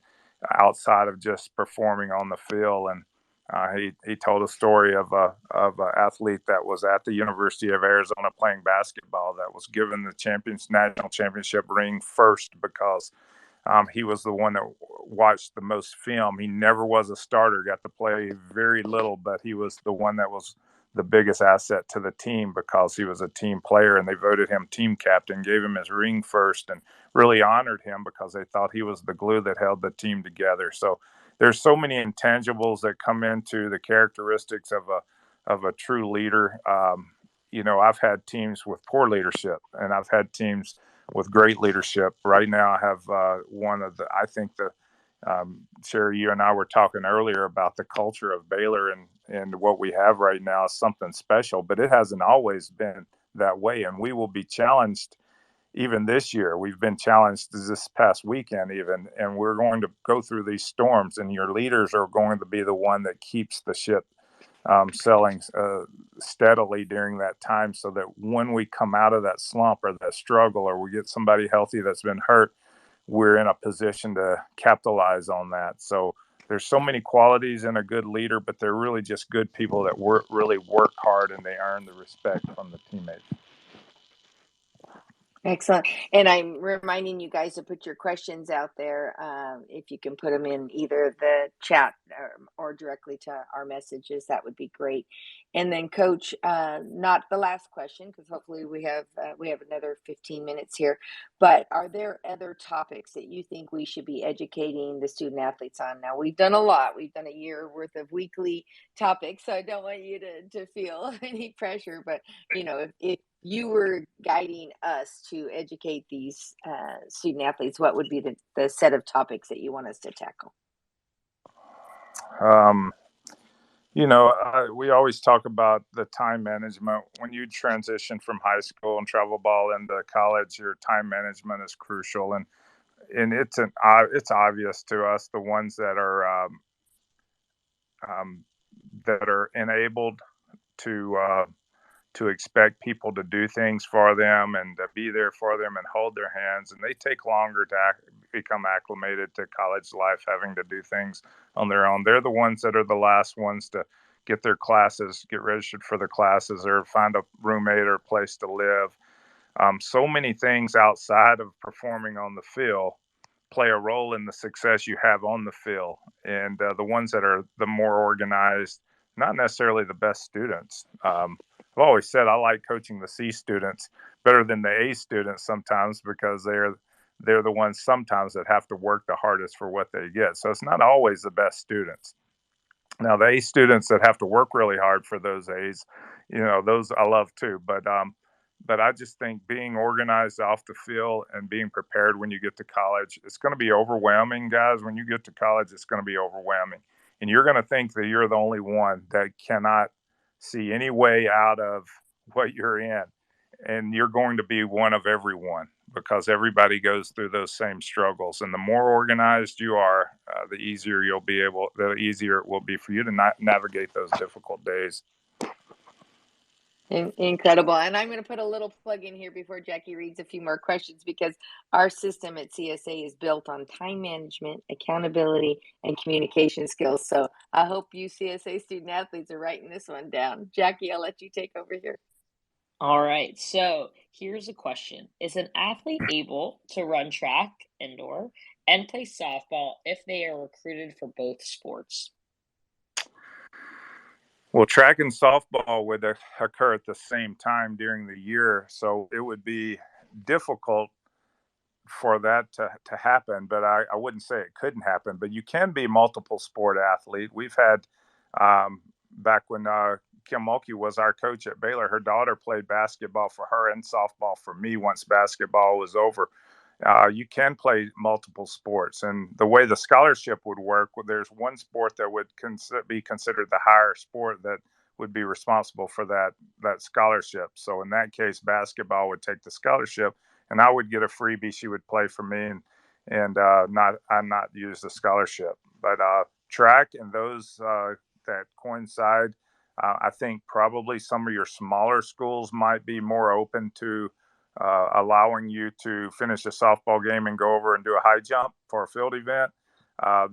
outside of just performing on the field. And he told a story of an athlete that was at the University of Arizona playing basketball that was given the national championship ring first because he was the one that watched the most film. He never was a starter, got to play very little, but he was the one that was the biggest asset to the team because he was a team player, and they voted him team captain, gave him his ring first, and really honored him because they thought he was the glue that held the team together. So there's so many intangibles that come into the characteristics of a true leader. I've had teams with poor leadership, and I've had teams with great leadership. Right now, I have I think Sherry, you and I were talking earlier about the culture of Baylor, and what we have right now is something special, but it hasn't always been that way. And we will be challenged even this year. We've been challenged this past weekend even, and we're going to go through these storms, and your leaders are going to be the one that keeps the ship selling steadily during that time, so that when we come out of that slump or that struggle, or we get somebody healthy that's been hurt, we're in a position to capitalize on that. So there's so many qualities in a good leader, but they're really just good people that really work hard, and they earn the respect from the teammates. Excellent. And I'm reminding you guys to put your questions out there. If you can put them in either the chat or directly to our messages, that would be great. And then, Coach, not the last question, because hopefully we have another 15 minutes here. But are there other topics that you think we should be educating the student athletes on? Now, we've done a lot. We've done a year worth of weekly topics, so I don't want you to feel any pressure. But if you were guiding us to educate these student athletes, what would be the set of topics that you want us to tackle? We always talk about the time management. When you transition from high school and travel ball into college, your time management is crucial. And it's obvious to us, the ones that are enabled to expect people to do things for them and to be there for them and hold their hands. And they take longer to become acclimated to college life, having to do things on their own. They're the ones that are the last ones to get registered for their classes, or find a roommate or a place to live. So many things outside of performing on the field play a role in the success you have on the field. And the ones that are the more organized, not necessarily the best students. I've always said I like coaching the C students better than the A students sometimes, because they're the ones sometimes that have to work the hardest for what they get. So it's not always the best students. Now, the A students that have to work really hard for those A's, those I love too. But I just think being organized off the field and being prepared when you get to college, it's going to be overwhelming, guys. When you get to college, it's going to be overwhelming. And you're going to think that you're the only one that cannot see any way out of what you're in. And you're going to be one of everyone. because everybody goes through those same struggles. And the more organized you are, the easier it will be for you to navigate those difficult days. Incredible. And I'm going to put a little plug in here before Jackie reads a few more questions, because our system at CSA is built on time management, accountability, and communication skills. So I hope you CSA student athletes are writing this one down. Jackie, I'll let you take over here. All right. So here's a question. Is an athlete able to run track indoor and play softball if they are recruited for both sports? Well, track and softball would occur at the same time during the year, so it would be difficult for that to happen, but I wouldn't say it couldn't happen. But you can be multiple sport athlete. We've had, back when Kim Mulkey was our coach at Baylor, her daughter played basketball for her and softball for me once basketball was over. You can play multiple sports, and the way the scholarship would work, there's one sport that would be considered the higher sport that would be responsible for that scholarship. So in that case, basketball would take the scholarship, and I would get a freebie. She would play for me, and not use the scholarship. But track and those that coincide, I think probably some of your smaller schools might be more open to allowing you to finish a softball game and go over and do a high jump for a field event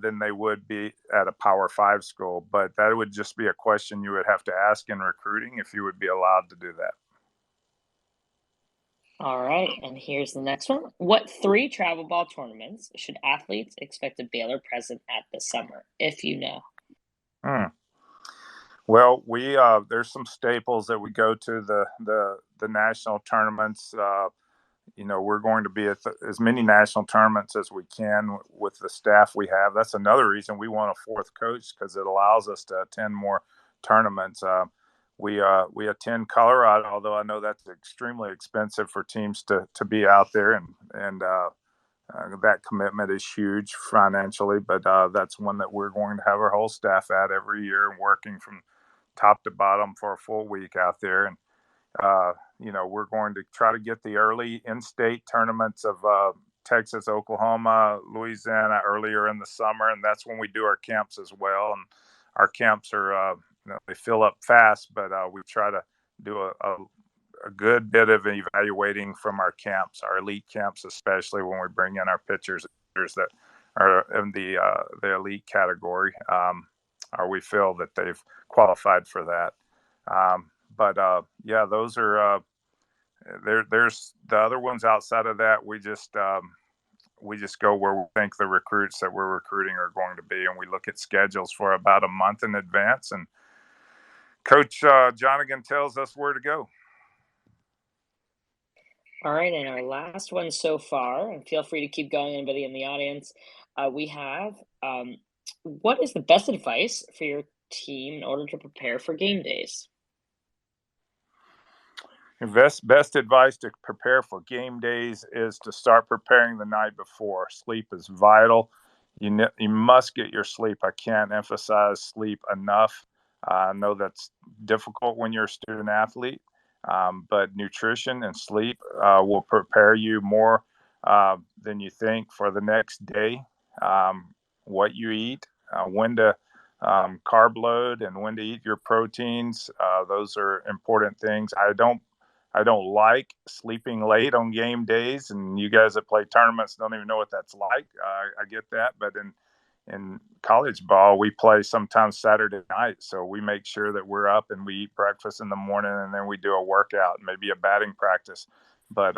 than they would be at a Power 5 school. But that would just be a question you would have to ask in recruiting if you would be allowed to do that. All right, and here's the next one. What 3 travel ball tournaments should athletes expect a Baylor present at this summer, if you know? Well, there's some staples that we go to the national tournaments. We're going to be at as many national tournaments as we can with the staff we have. That's another reason we want a 4th coach, because it allows us to attend more tournaments. We attend Colorado, although I know that's extremely expensive for teams to be out there, and that commitment is huge financially. But that's one that we're going to have our whole staff at every year, and working from top to bottom for a full week out there. And we're going to try to get the early in-state tournaments of Texas, Oklahoma, Louisiana earlier in the summer, and that's when we do our camps as well. And our camps are they fill up fast, but we try to do a good bit of evaluating from our camps, our elite camps, especially when we bring in our pitchers that are in the elite category, or we feel that they've qualified for that. Those are there's the other ones outside of that. We just go where we think the recruits that we're recruiting are going to be, and we look at schedules for about a month in advance, and Coach Jonigan tells us where to go. All right, and our last one so far, and feel free to keep going, anybody in the audience. We have, what is the best advice for your team in order to prepare for game days? Best advice to prepare for game days is to start preparing the night before. Sleep is vital. You must get your sleep. I can't emphasize sleep enough. I know that's difficult when you're a student athlete, but nutrition and sleep will prepare you more than you think for the next day. What you eat, when to carb load, and when to eat your proteins. Those are important things. I don't like sleeping late on game days, and you guys that play tournaments don't even know what that's like. I get that, but in college ball, we play sometimes Saturday night, so we make sure that we're up and we eat breakfast in the morning, and then we do a workout, maybe a batting practice. But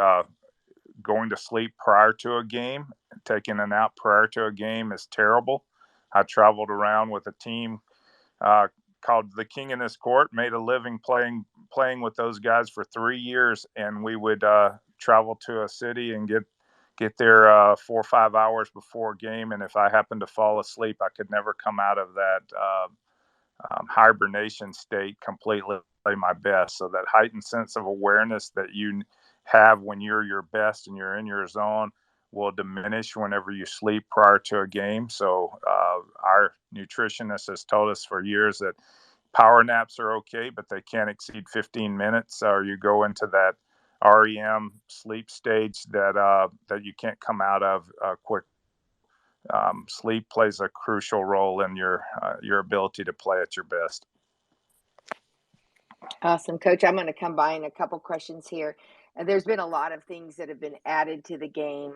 going to sleep prior to a game, taking a nap prior to a game is terrible. I traveled around with a team called the King in His Court, made a living playing with those guys for 3 years, and we would travel to a city and get there 4 or 5 hours before a game, and if I happened to fall asleep, I could never come out of that hibernation state completely, play my best. So that heightened sense of awareness that you have when you're your best and you're in your zone will diminish whenever you sleep prior to a game. So our nutritionist has told us for years that power naps are okay, but they can't exceed 15 minutes, or you go into that REM sleep stage that you can't come out of quick. Sleep plays a crucial role in your ability to play at your best. Awesome, Coach. I'm going to combine a couple questions here. There's been a lot of things that have been added to the game.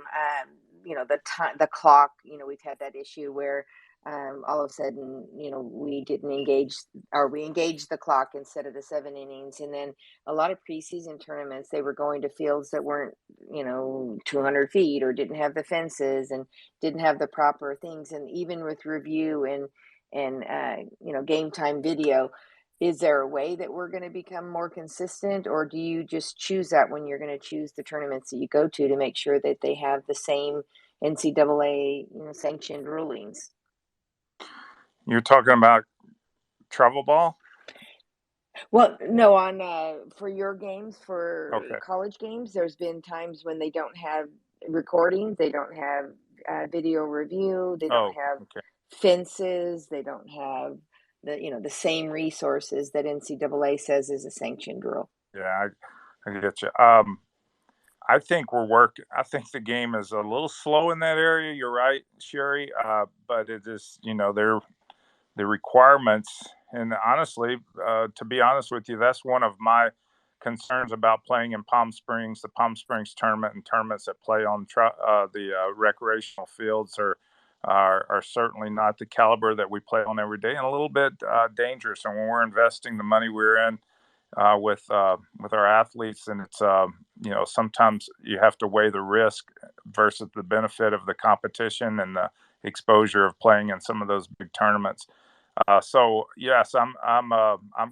The time, the clock. We've had that issue where all of a sudden, we didn't engage, or we engaged the clock instead of the 7 innings. And then a lot of preseason tournaments, they were going to fields that weren't, 200 feet, or didn't have the fences and didn't have the proper things. And even with review and game time video, is there a way that we're going to become more consistent, or do you just choose that when you're going to choose the tournaments that you go to make sure that they have the same NCAA sanctioned rulings? You're talking about travel ball? Well, no, on for your games, for Okay. college games, there's been times when they don't have recordings, they don't have video review, they don't have Okay. fences, they don't have the same resources that NCAA says is a sanctioned rule. Yeah, I get you. I think I think the game is a little slow in that area. You're right, Sherry. But it is, the requirements, and honestly, to be honest with you, that's one of my concerns about playing in Palm Springs. The Palm Springs tournament and tournaments that play on the recreational fields are certainly not the caliber that we play on every day, and a little bit dangerous. And when we're investing the money we're in with our athletes, and it's sometimes you have to weigh the risk versus the benefit of the competition and the exposure of playing in some of those big tournaments. So yes, I'm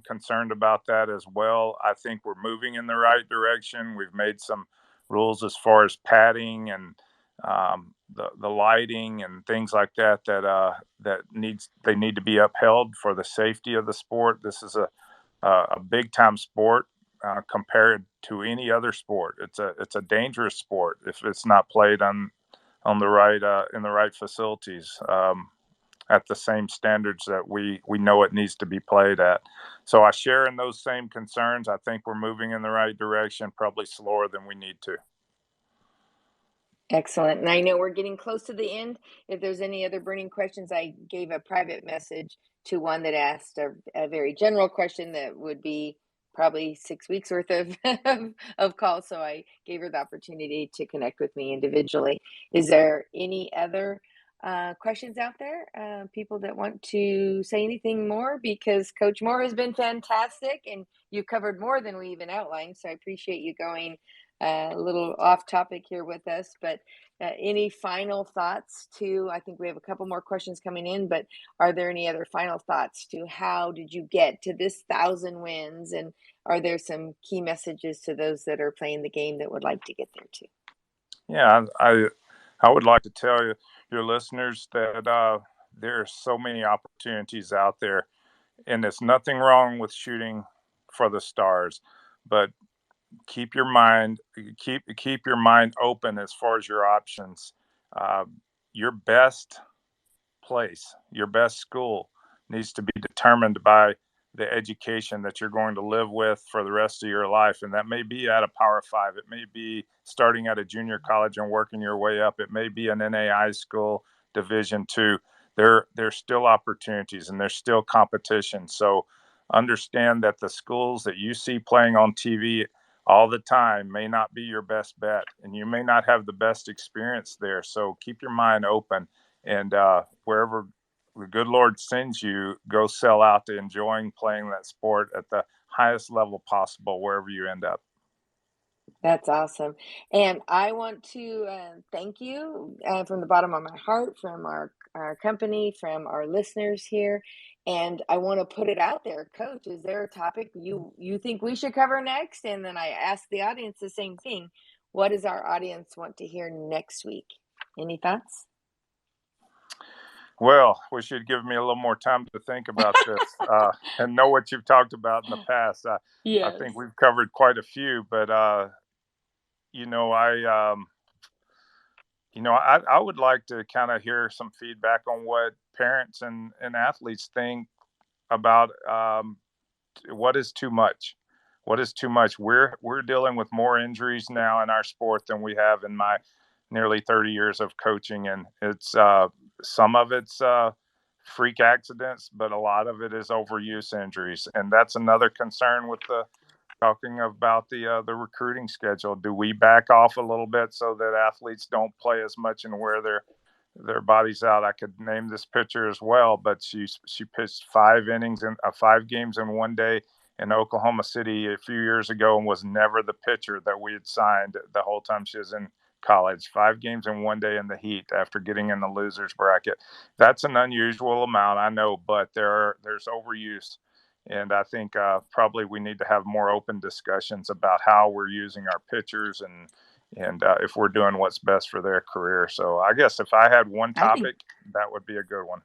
concerned about that as well. I think we're moving in the right direction. We've made some rules as far as padding and the lighting and things like that they need to be upheld for the safety of the sport. This is a big time sport compared to any other sport. It's a dangerous sport if it's not played on the right in the right facilities. At the same standards that we know it needs to be played at. So I share in those same concerns. I think we're moving in the right direction, probably slower than we need to. Excellent. And I know we're getting close to the end. If there's any other burning questions, I gave a private message to one that asked a very general question that would be probably 6 weeks worth of calls. So I gave her the opportunity to connect with me individually. Is there any other questions out there? People that want to say anything more? Because Coach Moore has been fantastic and you covered more than we even outlined. So I appreciate you going a little off topic here with us, but any final thoughts I think we have a couple more questions coming in, but are there any other final thoughts to how did you get to this 1,000 wins? And are there some key messages to those that are playing the game that would like to get there too? Yeah, I would like to tell your listeners that there are so many opportunities out there, and there's nothing wrong with shooting for the stars, but keep your mind open as far as your options. Uh, your best place, your best school needs to be determined by the education that you're going to live with for the rest of your life. And that may be at a Power Five. It may be starting at a junior college and working your way up. It may be an NAI school, Division II. There's still opportunities and there's still competition. So understand that the schools that you see playing on TV all the time may not be your best bet, and you may not have the best experience there. So keep your mind open, and wherever the good Lord sends you, go sell out to enjoying playing that sport at the highest level possible, wherever you end up. That's awesome. And I want to thank you from the bottom of my heart, from our company, from our listeners here. And I want to put it out there, Coach, is there a topic you think we should cover next? And then I ask the audience the same thing. What does our audience want to hear next week? Any thoughts? Well, wish you'd give me a little more time to think about this and know what you've talked about in the past. I think we've covered quite a few, but I would like to kind of hear some feedback on what parents and athletes think about what is too much. what is too much? We're dealing with more injuries now in our sport than we have in my nearly 30 years of coaching, and it's some of it's freak accidents, but a lot of it is overuse injuries, and that's another concern with the talking about the recruiting schedule. Do we back off a little bit so that athletes don't play as much and wear their bodies out? I could name this pitcher as well, but she pitched 5 innings in 5 games in one day in Oklahoma City a few years ago and was never the pitcher that we had signed the whole time she was in college. 5 games in one day in the heat after getting in the losers bracket. That's an unusual amount, I know, but there's overuse. And I think probably we need to have more open discussions about how we're using our pitchers and if we're doing what's best for their career. So I guess if I had one I think topic, that would be a good one.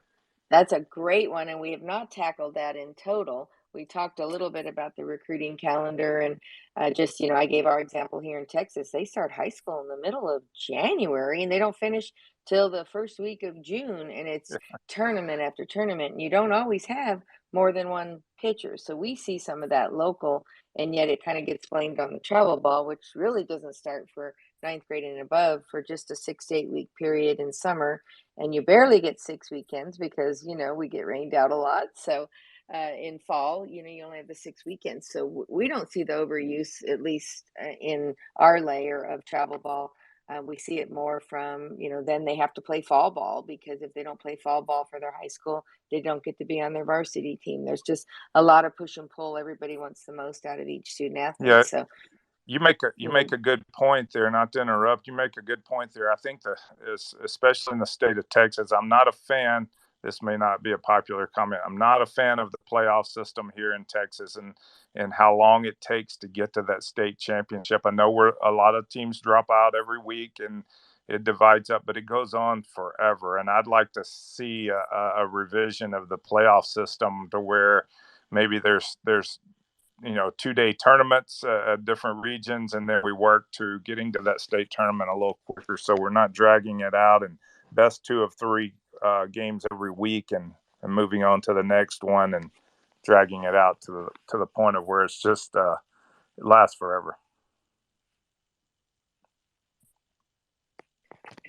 that's a great one, and we have not tackled that in total. We talked a little bit about the recruiting calendar, and just, I gave our example here in Texas. They start high school in the middle of January, and they don't finish till the first week of June, and it's tournament after tournament, and you don't always have more than one pitcher. So we see some of that local, and yet it kind of gets blamed on the travel ball, which really doesn't start for ninth grade and above for just a 6 to 8 week period in summer, and you barely get 6 weekends because we get rained out a lot. So in fall, you only have the 6 weekends. So we don't see the overuse, at least in our layer of travel ball. We see it more from, then they have to play fall ball, because if they don't play fall ball for their high school, they don't get to be on their varsity team. There's just a lot of push and pull. Everybody wants the most out of each student Yeah, athlete. So you make a good point there. Not to interrupt, you make a good point there. I think especially in the state of Texas, I'm not a fan. This may not be a popular comment. I'm not a fan of the playoff system here in Texas and how long it takes to get to that state championship. I know where a lot of teams drop out every week and it divides up, but it goes on forever. And I'd like to see a revision of the playoff system to where maybe there's 2-day tournaments at different regions, and then we work to getting to that state tournament a little quicker, so we're not dragging it out and best 2 of 3 games every week and moving on to the next one and dragging it out to the point of where it's just it lasts forever.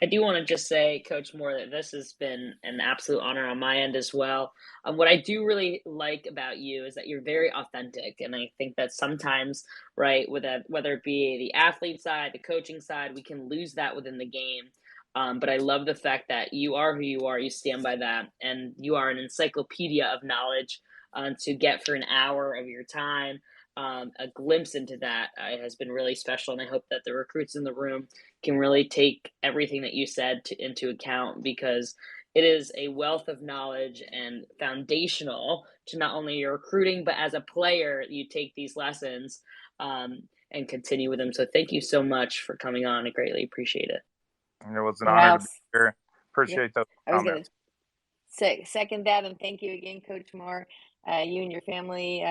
I do want to just say, Coach Moore, that this has been an absolute honor on my end as well. What I do really like about you is that you're very authentic, and I think that sometimes, right, with that, whether it be the athlete side, the coaching side, we can lose that within the game. But I love the fact that you are who you are, you stand by that, and you are an encyclopedia of knowledge to get for an hour of your time. A glimpse into that has been really special, and I hope that the recruits in the room can really take everything that you said into account, because it is a wealth of knowledge and foundational to not only your recruiting, but as a player, you take these lessons and continue with them. So thank you so much for coming on. I greatly appreciate it. And it was an and honor I'll, to be here. yep, Appreciate those I was going comments. to second that, and thank you again, Coach Moore. You and your family,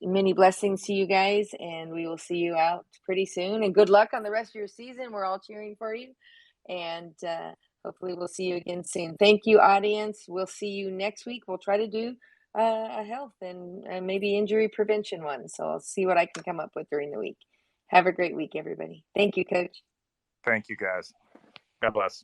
many blessings to you guys, and we will see you out pretty soon. And good luck on the rest of your season. We're all cheering for you, and hopefully we'll see you again soon. Thank you, audience. We'll see you next week. We'll try to do a health and maybe injury prevention one. So I'll see what I can come up with during the week. Have a great week, everybody. Thank you, Coach. Thank you, guys. God bless.